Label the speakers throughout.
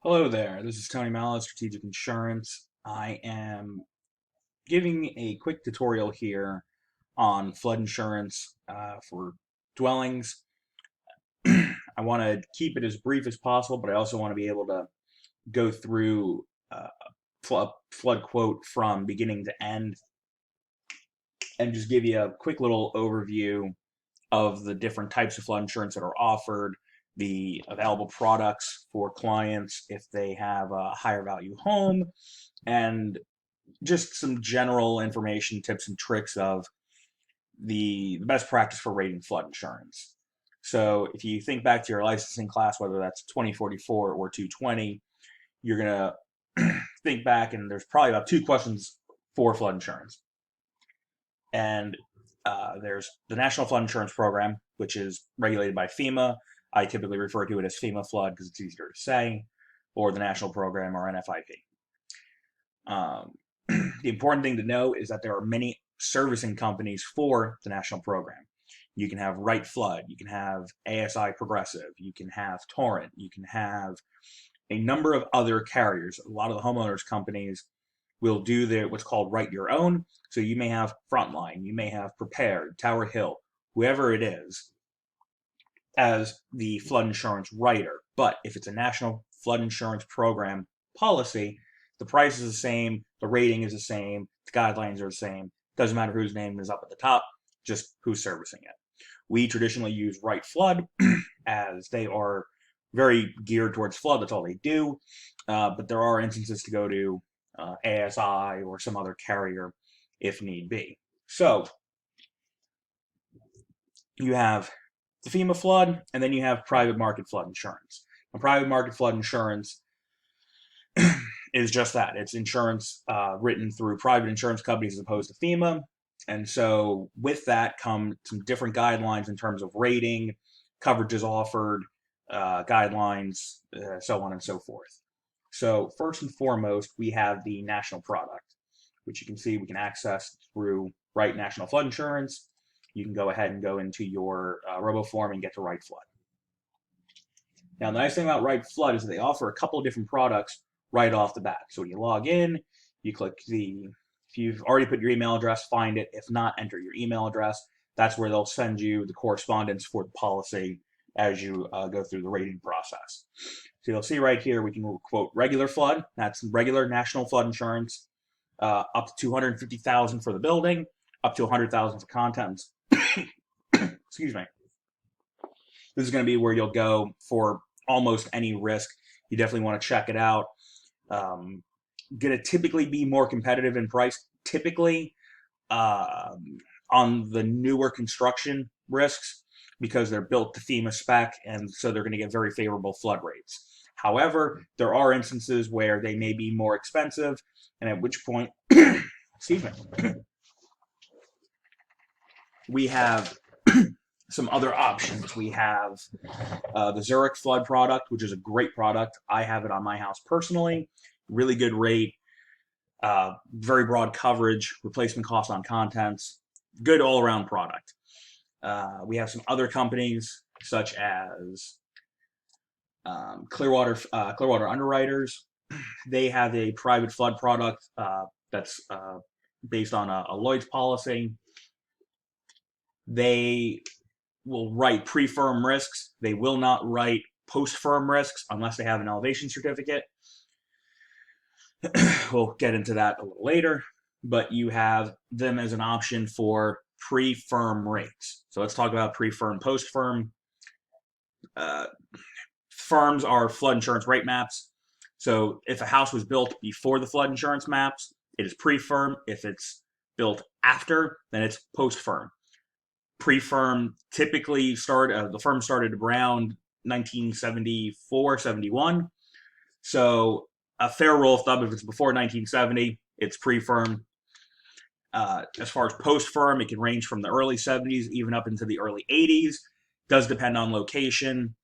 Speaker 1: Hello there, this is Tony Mallow, Strategic Insurance. I am giving a quick tutorial here on flood insurance for dwellings. I want to keep it as brief as possible, but I also want to be able to go through flood quote from beginning to end and just give you a quick little overview of the different types of flood insurance that are offered, the available products for clients if they have a higher value home, and just some general information, tips, and tricks of the best practice for rating flood insurance. So if you think back to your licensing class, whether that's 2044 or 220, you're going to think back, and there's probably about two questions for flood insurance. And there's the National Flood Insurance Program, which is regulated by FEMA. I typically refer to it as FEMA Flood because it's easier to say, or the National Program, or NFIP. The important thing to know is that there are many servicing companies for the national program. You can have Wright Flood, you can have ASI Progressive, you can have Torrent, you can have a number of other carriers. A lot of the homeowners companies will do what's called write your own. So you may have Frontline, you may have Prepared, Tower Hill, whoever it is, as the flood insurance writer. But if it's a national flood insurance program policy, the price is the same, the rating is the same, the guidelines are the same. Doesn't matter whose name is up at the top, just who's servicing it. We traditionally use Wright Flood as they are very geared towards flood. That's all they do. But there are instances to go to ASI or some other carrier if need be. So you have the FEMA flood, and then you have private market flood insurance. And private market flood insurance is just that. It's insurance written through private insurance companies as opposed to FEMA. And so with that come some different guidelines in terms of rating, coverages offered, guidelines, so on and so forth. So first and foremost, we have the national product, which you can see we can access through Wright National Flood Insurance. You can go ahead and go into your RoboForm and get to Wright Flood. Now, the nice thing about Wright Flood is that they offer a couple of different products right off the bat. So when you log in, you click if you've already put your email address, find it. If not, enter your email address. That's where they'll send you the correspondence for the policy as you go through the rating process. So you'll see right here, we can quote regular flood. That's regular national flood insurance, up to $250,000 for the building, up to $100,000 for contents. Excuse me. This is going to be where you'll go for almost any risk. You definitely want to check it out. Going to typically be more competitive in price, typically on the newer construction risks because they're built to FEMA spec, and so they're going to get very favorable flood rates. However, there are instances where they may be more expensive, and at which point, excuse me, we have some other options. We have the Zurich Flood product, which is a great product. I have it on my house personally. Really good rate, very broad coverage, replacement cost on contents, good all-around product. We have some other companies such as Clearwater Underwriters. They have a private flood product that's based on a Lloyd's policy. They will write pre-firm risks. They will not write post-firm risks unless they have an elevation certificate. We'll get into that a little later, but you have them as an option for pre-firm rates. So let's talk about pre-firm, post-firm. Firms are flood insurance rate maps. So if a house was built before the flood insurance maps, it is pre-firm. If it's built after, then it's post-firm. Pre-firm typically the firm started around 1974, 71. So a fair rule of thumb, if it's before 1970, it's pre-firm. As far as post-firm, it can range from the early 70s even up into the early 80s. Does depend on location.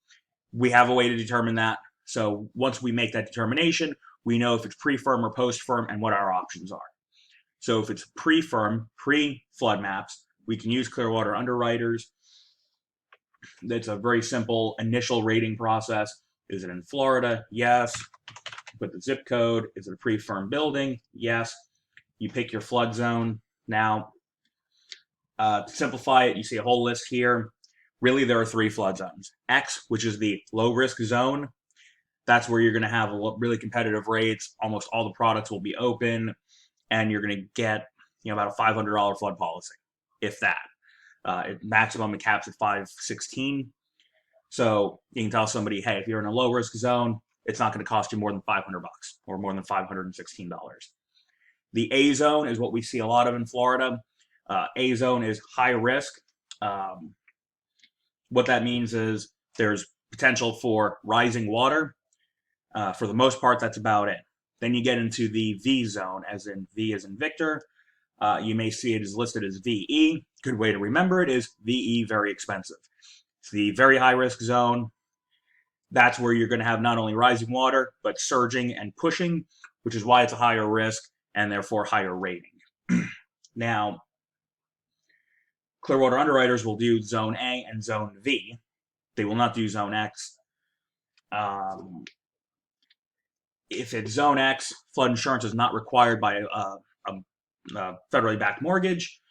Speaker 1: We have a way to determine that. So once we make that determination, we know if it's pre-firm or post-firm and what our options are. So if it's pre-firm, pre-flood maps, we can use Clearwater Underwriters. That's a very simple initial rating process. Is it in Florida? Yes. Put the zip code. Is it a pre-firm building? Yes. You pick your flood zone. Now, to simplify it, you see a whole list here. Really, there are 3 flood zones. X, which is the low-risk zone. That's where you're going to have really competitive rates. Almost all the products will be open, and you're going to get about a $500 flood policy, if that. Maximum it caps at $516. So you can tell somebody, hey, if you're in a low risk zone, it's not going to cost you more than $500 or more than $516. The A zone is what we see a lot of in Florida. A zone is high risk. What that means is there's potential for rising water. For the most part, that's about it. Then you get into the V zone, as in V as in Victor. You may see it as listed as VE. Good way to remember it is VE, very expensive. It's the very high risk zone. That's where you're going to have not only rising water, but surging and pushing, which is why it's a higher risk and therefore higher rating. Now, Clearwater underwriters will do Zone A and Zone V. They will not do Zone X. If it's Zone X, flood insurance is not required by a federally backed mortgage.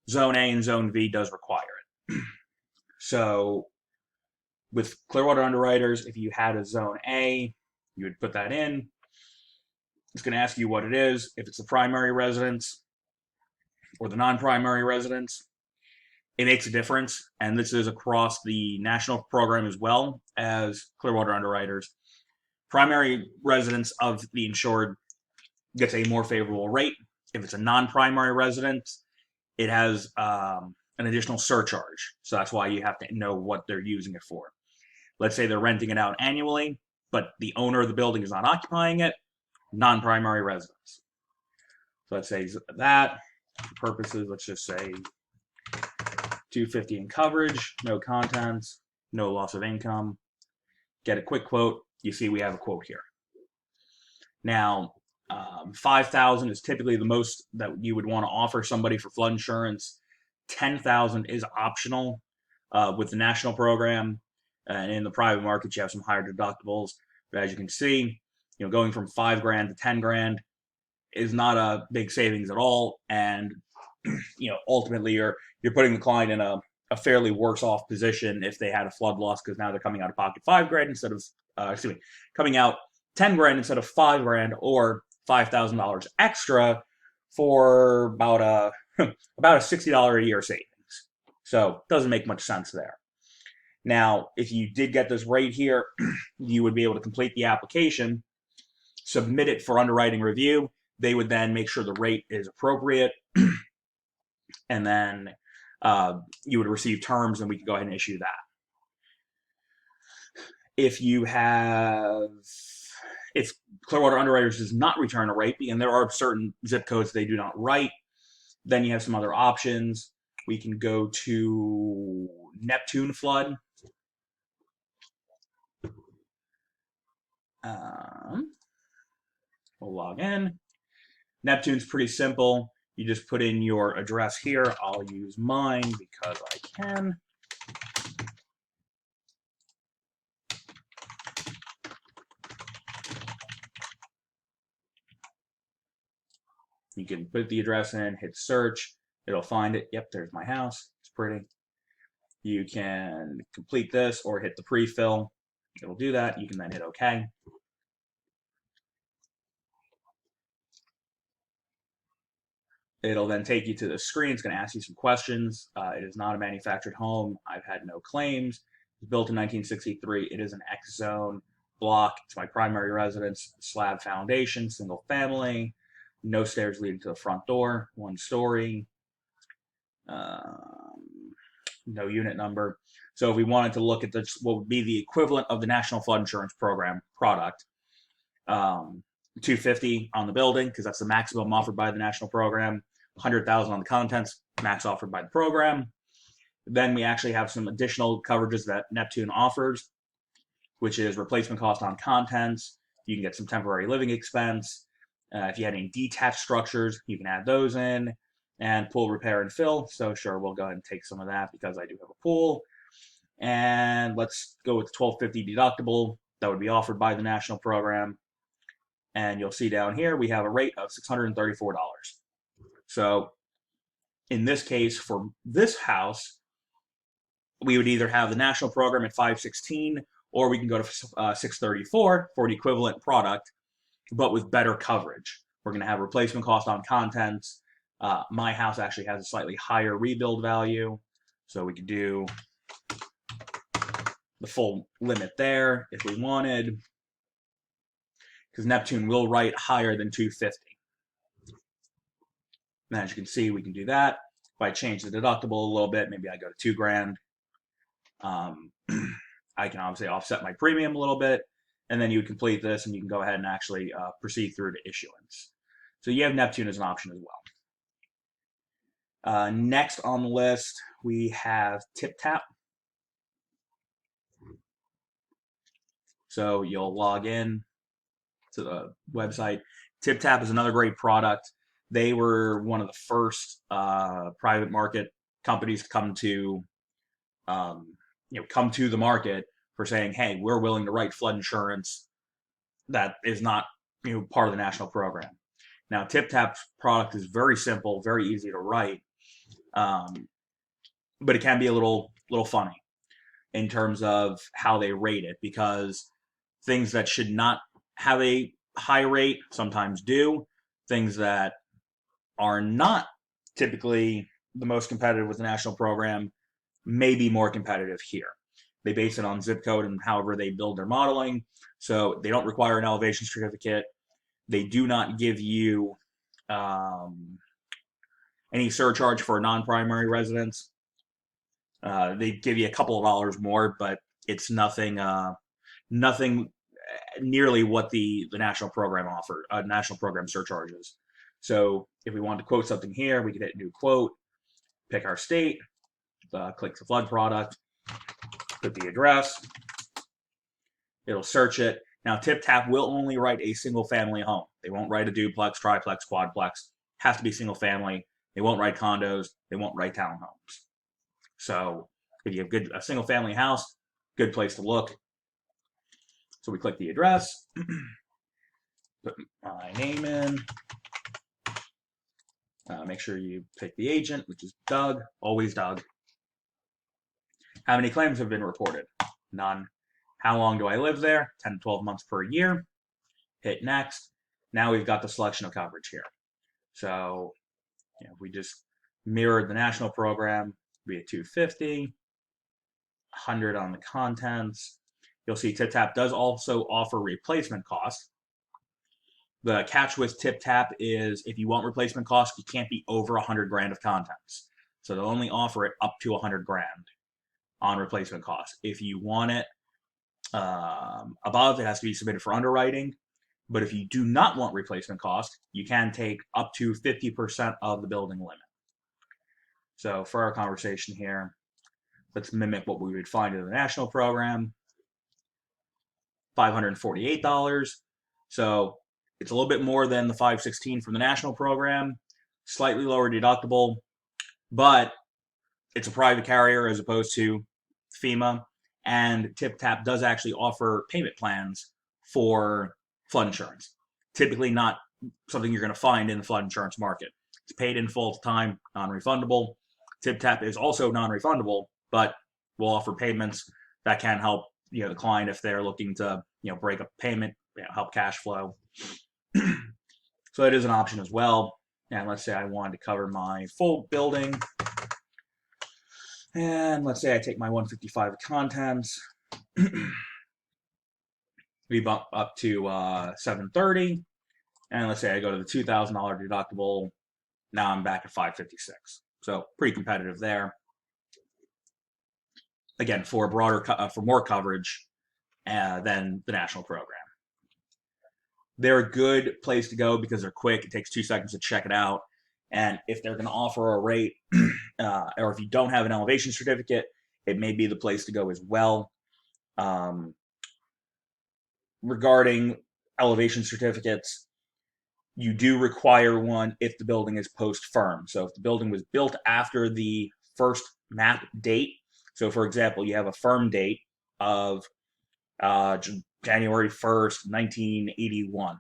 Speaker 1: Zone A and Zone V does require it. So with Clearwater underwriters, if you had a Zone A, you would put that in. It's going to ask you what it is. If it's the primary residence or the non-primary residence, it makes a difference. And this is across the national program as well as Clearwater underwriters. Primary residence of the insured gets a more favorable rate. If it's a non-primary residence, it has an additional surcharge. So that's why you have to know what they're using it for. Let's say they're renting it out annually, but the owner of the building is not occupying it, non-primary residence. So let's say that, for purposes, let's just say $250 in coverage, no contents, no loss of income. Get a quick quote. You see we have a quote here. Now, $5,000 is typically the most that you would want to offer somebody for flood insurance. $10,000 is optional with the national program, and in the private market you have some higher deductibles. But as you can see, going from $5,000 to $10,000 is not a big savings at all, and ultimately you're putting the client in a fairly worse off position if they had a flood loss, because now they're coming out of pocket $5,000 instead of coming out $10,000 instead of $5,000, or $5,000 extra for about a $60 a year savings. So it doesn't make much sense there. Now, if you did get this rate here, you would be able to complete the application, submit it for underwriting review. They would then make sure the rate is appropriate, and then you would receive terms, and we could go ahead and issue that. If Clearwater Underwriters does not return a rate, and there are certain zip codes they do not write, then you have some other options. We can go to Neptune Flood. We'll log in. Neptune's pretty simple. You just put in your address here. I'll use mine because I can. You can put the address in, hit search. It'll find it. Yep, there's my house. It's pretty. You can complete this or hit the pre-fill. It'll do that. You can then hit OK. It'll then take you to the screen. It's going to ask you some questions. It is not a manufactured home. I've had no claims. It was built in 1963. It is an X zone block. It's my primary residence. Slab foundation, single family. No stairs leading to the front door. 1 story. No unit number. So if we wanted to look at this, what would be the equivalent of the National Flood Insurance Program product, $250 on the building, because that's the maximum offered by the national program. $100,000 on the contents, max offered by the program. Then we actually have some additional coverages that Neptune offers, which is replacement cost on contents. You can get some temporary living expense. If you had any detached structures, you can add those in. And pool repair and fill. So sure, we'll go ahead and take some of that because I do have a pool. And let's go with $1,250 deductible. that would be offered by the national program. And you'll see down here we have a rate of $634. So in this case, for this house, we would either have the national program at 516, or we can go to 634 for the equivalent product, but with better coverage. We're going to have replacement cost on contents. My house actually has a slightly higher rebuild value, so we could do the full limit there if we wanted, because Neptune will write higher than 250. And as you can see, we can do that. If I change the deductible a little bit, maybe I go to $2,000. I can obviously offset my premium a little bit, and then you would complete this, and you can go ahead and actually proceed through to issuance. So you have Neptune as an option as well. Next on the list, we have TipTap. So you'll log in to the website. TipTap is another great product. They were one of the first private market companies to come to the market for saying, hey, we're willing to write flood insurance that is not part of the national program. Now, TipTap's product is very simple, very easy to write, but it can be a little funny in terms of how they rate it, because things that should not have a high rate sometimes do. Things that are not typically the most competitive with the national program may be more competitive here. They base it on zip code and however they build their modeling. So they don't require an elevation certificate. They do not give you any surcharge for non-primary residents. They give you a couple of dollars more, but it's nothing nearly what the national program offered, national program surcharges. So if we want to quote something here, we could hit new quote, pick our state, click the flood product, put the address, it'll search it. Now, TipTap will only write a single family home. They won't write a duplex, triplex, quadplex. Has to be single family. They won't write condos. They won't write townhomes. So if you have a single family house, good place to look. So we click the address, put my name in, make sure you pick the agent, which is Doug, always Doug. How many claims have been reported? None. How long do I live there? 10 to 12 months per year. Hit next. Now we've got the selection of coverage here. So if we just mirrored the national program, be at 250, 100 on the contents. You'll see TipTap does also offer replacement costs. The catch with TipTap is if you want replacement costs, you can't be over 100 grand of contents. So they'll only offer it up to 100 grand on replacement costs. If you want it above, it has to be submitted for underwriting. But if you do not want replacement cost, you can take up to 50% of the building limit. So for our conversation here, let's mimic what we would find in the national program. $548. So it's a little bit more than the 516 from the national program, slightly lower deductible, but it's a private carrier as opposed to FEMA. And TipTap does actually offer payment plans for flood insurance. Typically not something you're going to find in the flood insurance market. It's paid in full at the time, non-refundable. TipTap is also non-refundable, but will offer payments that can help the client if they're looking to break up payment, help cash flow. So it is an option as well. And let's say I wanted to cover my full building, and let's say I take my 155 of contents, we bump up to 730, and let's say I go to the $2,000 deductible. Now I'm back at 556. So pretty competitive there. Again, for more coverage than the national program. They're a good place to go because they're quick. It takes 2 seconds to check it out. And if they're going to offer a rate, or if you don't have an elevation certificate, it may be the place to go as well. Regarding elevation certificates, you do require one if the building is post-firm. So if the building was built after the first map date, so for example, you have a firm date of January 1st, 1981,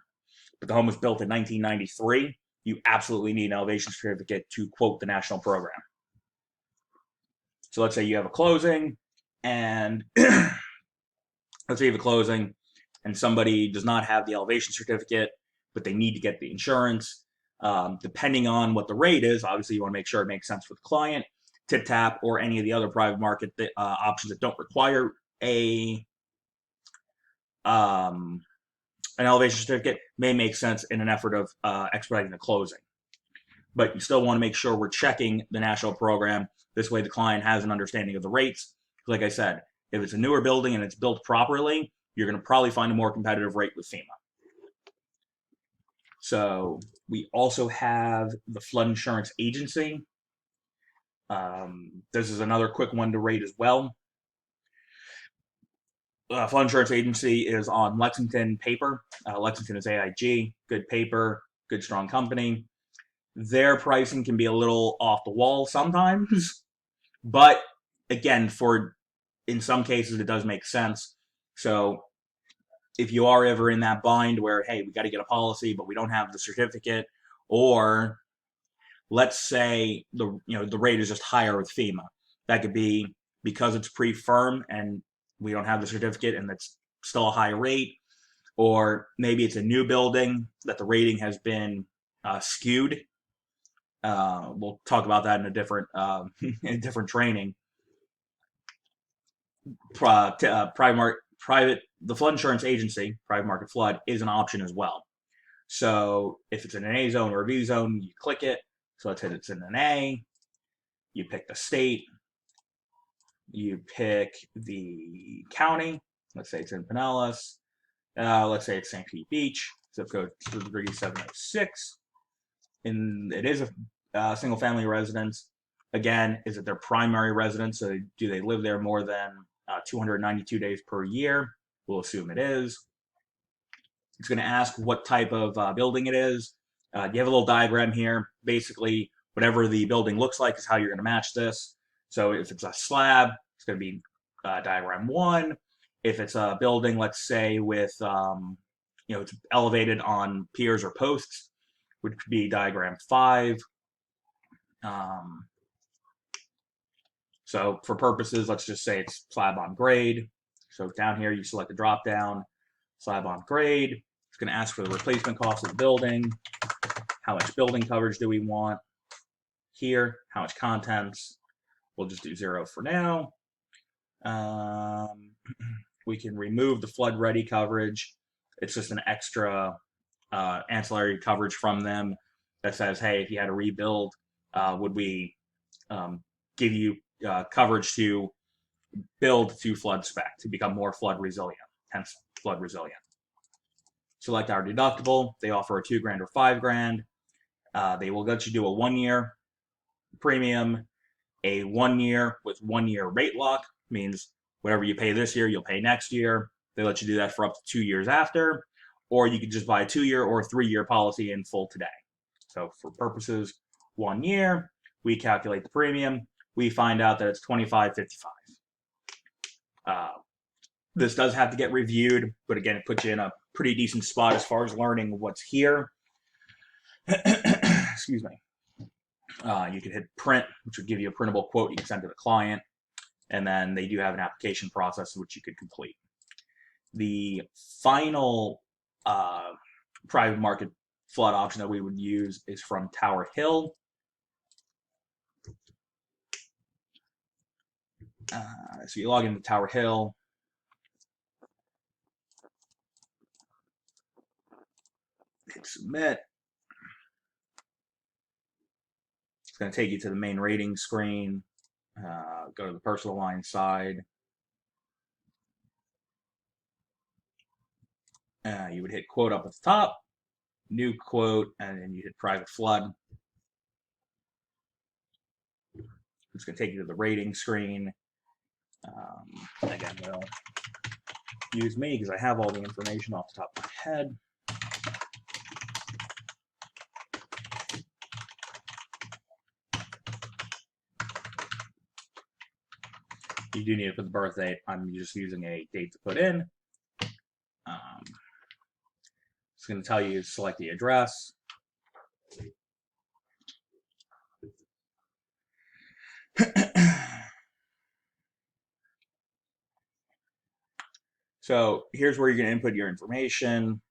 Speaker 1: but the home was built in 1993, you absolutely need an elevation certificate to quote the national program. So let's say you have a closing, and let's say you have a closing, and somebody does not have the elevation certificate, but they need to get the insurance. Depending on what the rate is, obviously you want to make sure it makes sense for the client. TypTap or any of the other private market options that don't require an elevation certificate may make sense in an effort of expediting the closing. But you still want to make sure we're checking the national program. This way the client has an understanding of the rates. Like I said, if it's a newer building and it's built properly, you're going to probably find a more competitive rate with FEMA. So we also have the Flood Insurance Agency. This is another quick one to rate as well. Flood Insurance Agency is on Lexington paper. Lexington is AIG, good paper, good strong company. Their pricing can be a little off the wall sometimes, but again, in some cases it does make sense. So if you are ever in that bind where, hey, we got to get a policy, but we don't have the certificate, or let's say the rate is just higher with FEMA. That could be because it's pre-firm and we don't have the certificate and that's still a high rate, or maybe it's a new building that the rating has been skewed. We'll talk about that in a different in different training. The Flood Insurance Agency, private market flood, is an option as well. So if it's in an A zone or a B zone, you click it. So let's say it's in an A. You pick the state. You pick the county. Let's say it's in Pinellas. Let's say it's St. Pete Beach. Zip code 3706. And it is a single family residence. Again, is it their primary residence? So do they live there more than 292 days per year? We'll assume it is. It's going to ask what type of building it is. You have a little diagram here. Basically, whatever the building looks like is how you're going to match this. So if it's a slab, it's going to be diagram 1. If it's a building, let's say with, it's elevated on piers or posts, which could be diagram 5. So for purposes, let's just say it's slab on grade. So down here, you select the drop down, slab on grade. It's going to ask for the replacement cost of the building. How much building coverage do we want? Here, how much contents? We'll just do 0 for now. We can remove the flood ready coverage. It's just an extra ancillary coverage from them that says, hey, if you had to rebuild, would we give you coverage to build to flood spec to become more flood resilient, hence flood resilient. Select our deductible. They offer a $2,000 or $5,000. They will let you do a 1-year premium, a 1 year with 1 year rate lock, means whatever you pay this year, you'll pay next year. They let you do that for up to 2 years after, or you could just buy a 2-year or 3-year policy in full today. So for purposes 1 year, we calculate the premium. We find out that it's $25.55. This does have to get reviewed, but again, it puts you in a pretty decent spot as far as learning what's here. Excuse me. You can hit print, which would give you a printable quote you can send to the client, and then they do have an application process which you could complete. The final private market flood option that we would use is from Tower Hill. So you log into Tower Hill. Hit submit. It's going to take you to the main rating screen. Go to the personal line side. You would hit quote up at the top, new quote, and then you hit private flood. It's going to take you to the rating screen. Again, they'll use me because I have all the information off the top of my head. You do need to put the birth date. I'm just using a date to put in. It's going to tell you to select the address. So here's where you're going to input your information.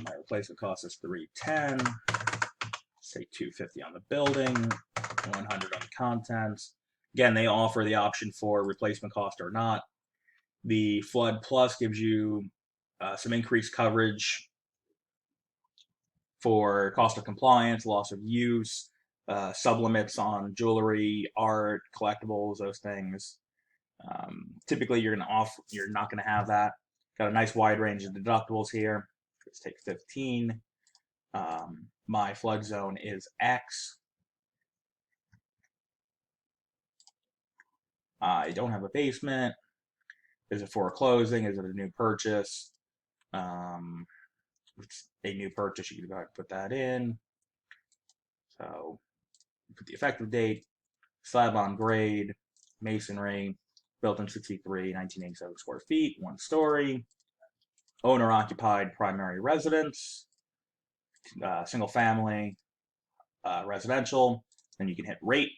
Speaker 1: My replacement cost is $310. Say $250 on the building, $100 on the contents. Again, they offer the option for replacement cost or not. The Flood Plus gives you some increased coverage for cost of compliance, loss of use, sublimits on jewelry, art, collectibles, those things. Typically, you're not going to have that. Got a nice wide range of deductibles here. Let's take 15. My flood zone is X. I don't have a basement. Is it for a closing? Is it a new purchase? It's a new purchase. You can go ahead and put that in. So put the effective date, slab on grade, masonry, built in 63, 1987 square feet, 1 story, owner occupied primary residence, single family, residential. Then you can hit rate.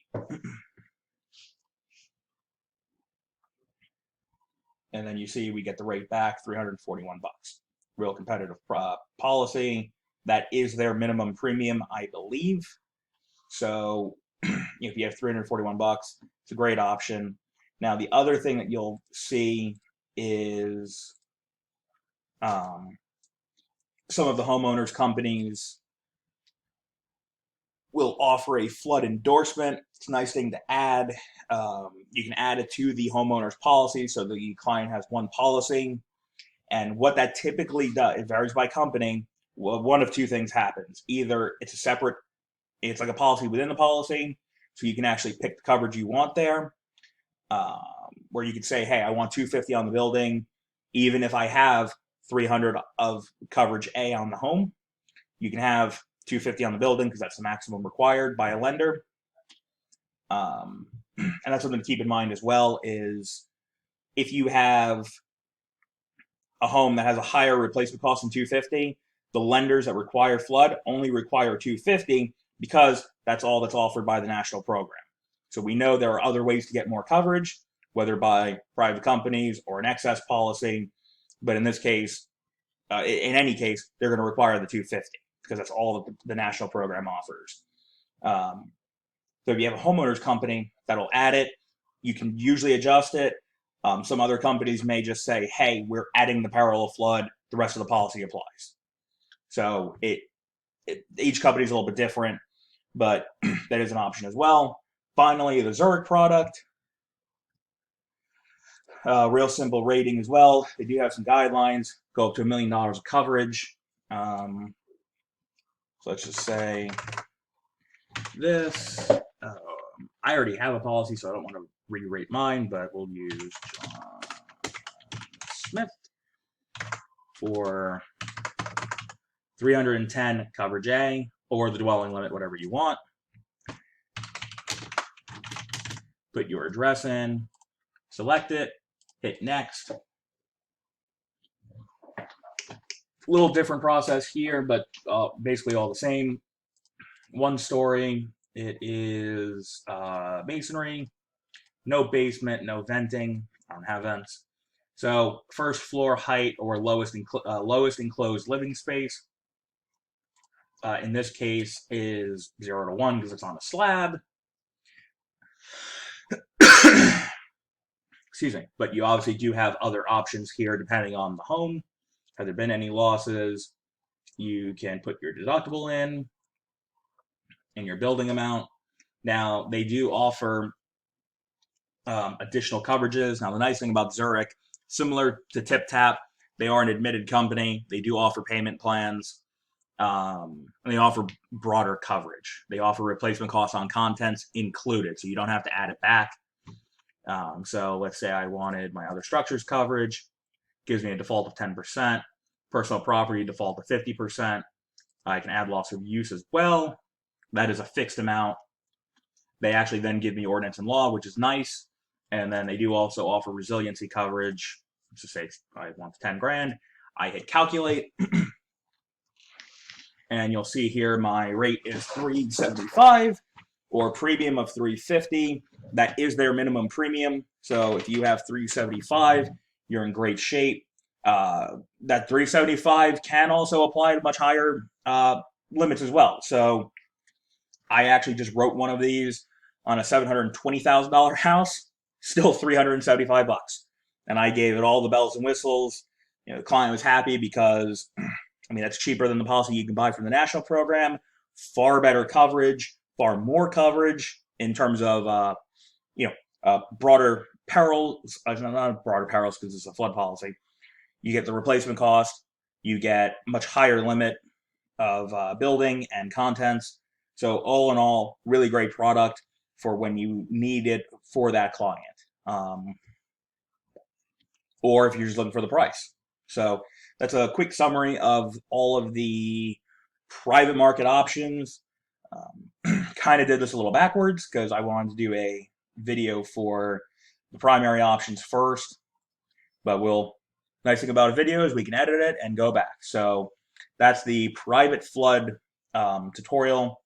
Speaker 1: And then you see we get the rate back, $341. Real competitive policy. That is their minimum premium, I believe. So if you have $341, it's a great option. Now, the other thing that you'll see is some of the homeowners companies will offer a flood endorsement. It's a nice thing to add. You can add it to the homeowner's policy so the client has one policy. And what that typically does, it varies by company. Well, one of two things happens. Either it's like a policy within the policy, so you can actually pick the coverage you want there, where you can say, hey, I want $250 on the building, even if I have $300 of coverage A on the home. You can have $250 on the building because that's the maximum required by a lender. And that's something to keep in mind as well is if you have a home that has a higher replacement cost than $250, the lenders that require flood only require $250 because that's all that's offered by the national program. So we know there are other ways to get more coverage, whether by private companies or an excess policy. But in this case, in any case, they're going to require the $250 because that's all that the national program offers. So if you have a homeowner's company that'll add it, you can usually adjust it. Some other companies may just say, hey, we're adding the peril of flood. The rest of the policy applies. So each company is a little bit different, but that is an option as well. Finally, the Zurich product. Real simple rating as well. They do have some guidelines. Go up to $1 million of coverage. So let's just say this. I already have a policy, so I don't want to re-rate mine, but we'll use John Smith for 310 coverage A, or the dwelling limit, whatever you want. Put your address in, select it, hit next. A little different process here, but basically all the same. 1 story. It is masonry, no basement, no venting. I don't have vents. So first floor height or lowest enclosed living space. In this case is 0 to 1 because it's on a slab. Excuse me. But you obviously do have other options here depending on the home. Have there been any losses? You can put your deductible in and your building amount. Now, they do offer additional coverages. Now, the nice thing about Zurich, similar to TipTap, they are an admitted company. They do offer payment plans. And they offer broader coverage. They offer replacement costs on contents included, so you don't have to add it back. So let's say I wanted my other structures coverage. Gives me a default of 10%. Personal property default of 50%. I can add loss of use as well. That is a fixed amount. They actually then give me ordinance and law, which is nice. And then they do also offer resiliency coverage let's just say I want 10 grand. I hit calculate, and you'll see here my rate is $375 or premium of $350. That is their minimum premium. So if you have $375, you're in great shape. That $375 can also apply to much higher limits as well. So I actually just wrote one of these on a $720,000 house, still $375, and I gave it all the bells and whistles. The client was happy because, I mean, that's cheaper than the policy you can buy from the national program. Far better coverage, far more coverage in terms of broader perils. Not broader perils because it's a flood policy. You get the replacement cost. You get much higher limit of building and contents. So all in all, really great product for when you need it for that client. Or if you're just looking for the price. So that's a quick summary of all of the private market options. Kind of did this a little backwards because I wanted to do a video for the primary options first. But nice thing about a video is we can edit it and go back. So that's the private flood tutorial.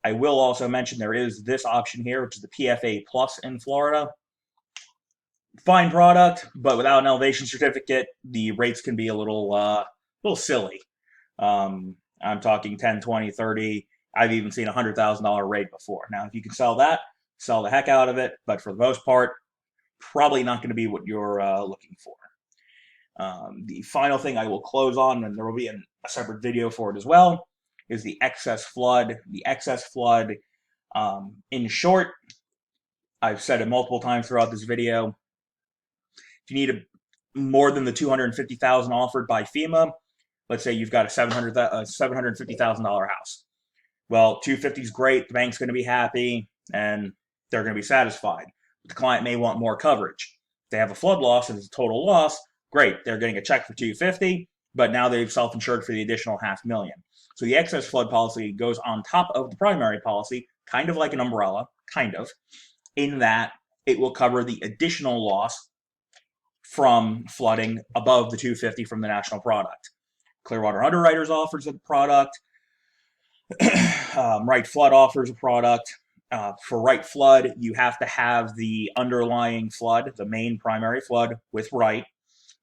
Speaker 1: I will also mention there is this option here, which is the PFA Plus in Florida. Fine product, but without an elevation certificate, the rates can be a little silly. I'm talking 10, 20, 30. I've even seen $100,000 rate before. Now, if you can sell that, sell the heck out of it. But for the most part, probably not going to be what you're looking for. The final thing I will close on, and there will be a separate video for it as well, is the excess flood. The excess flood, in short, I've said it multiple times throughout this video. If you need more than the $250,000 offered by FEMA, let's say you've got a $750,000 house. Well, $250 is great. The bank's going to be happy, and they're going to be satisfied. But the client may want more coverage. If they have a flood loss and it's a total loss, great. They're getting a check for $250,000, but now they've self-insured for the additional $500,000. So the excess flood policy goes on top of the primary policy, kind of like an umbrella, in that it will cover the additional loss from flooding above the $250,000 from the national product. Clearwater Underwriters offers a product. Wright Flood offers a product. For Wright Flood, you have to have the underlying flood, the main primary flood, with Wright.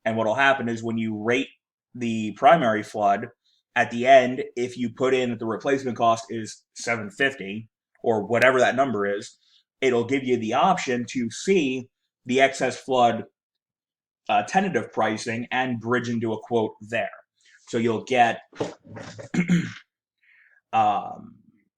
Speaker 1: And what will happen is when you rate the primary flood, at the end, if you put in that the replacement cost is $750 or whatever that number is, it'll give you the option to see the excess flood tentative pricing and bridge into a quote there. So you'll get,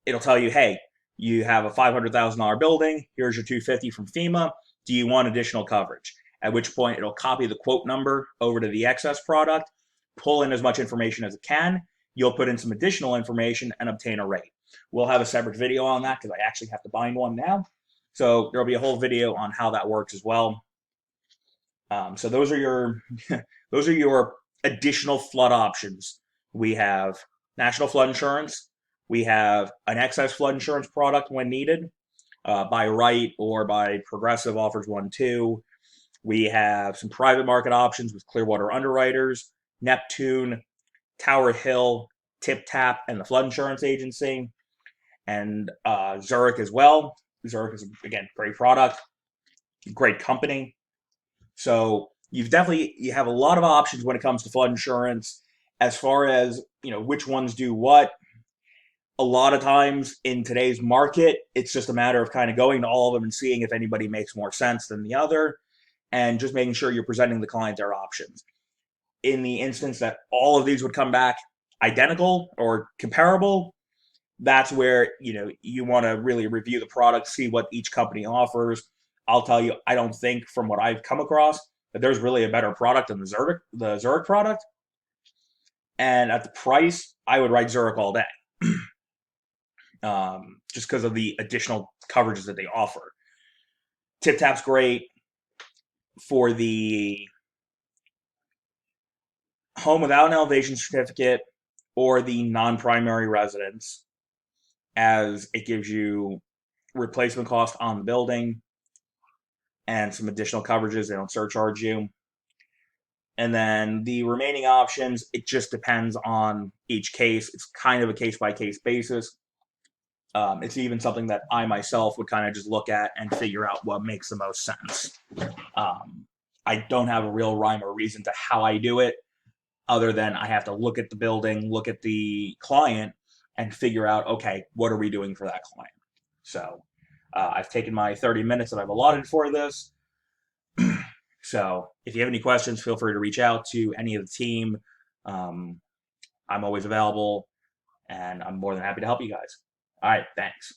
Speaker 1: it'll tell you, hey, you have a $500,000 building. Here's your $250,000 from FEMA. Do you want additional coverage? At which point it'll copy the quote number over to the excess product, pull in as much information as it can. You'll put in some additional information and obtain a rate. We'll have a separate video on that because I actually have to bind one now. So there'll be a whole video on how that works as well. So those are your additional flood options. We have national flood insurance. We have an excess flood insurance product when needed by Wright or by Progressive offers one too. We have some private market options with Clearwater Underwriters, Neptune, Tower Hill, TipTap, and the Flood Insurance Agency, and Zurich as well. Zurich is, again, great product, great company. So you have a lot of options when it comes to flood insurance. As far as which ones do what, a lot of times in today's market, it's just a matter of kind of going to all of them and seeing if anybody makes more sense than the other, and just making sure you're presenting the client their options. In the instance that all of these would come back identical or comparable, that's where you want to really review the product, see what each company offers. I'll tell you, I don't think from what I've come across that there's really a better product than the Zurich product. And at the price, I would write Zurich all day. Just because of the additional coverages that they offer. TipTap's great for the home without an elevation certificate or the non-primary residence, as it gives you replacement cost on the building and some additional coverages. They don't surcharge you. And then the remaining options, it just depends on each case. It's kind of a case by case basis. It's even something that I myself would kind of just look at and figure out what makes the most sense. Um, I don't have a real rhyme or reason to how I do it, other than I have to look at the building, look at the client, and figure out, okay, what are we doing for that client? So I've taken my 30 minutes that I've allotted for this. So if you have any questions, feel free to reach out to any of the team. Um, I'm always available, and I'm more than happy to help you guys. All right, thanks.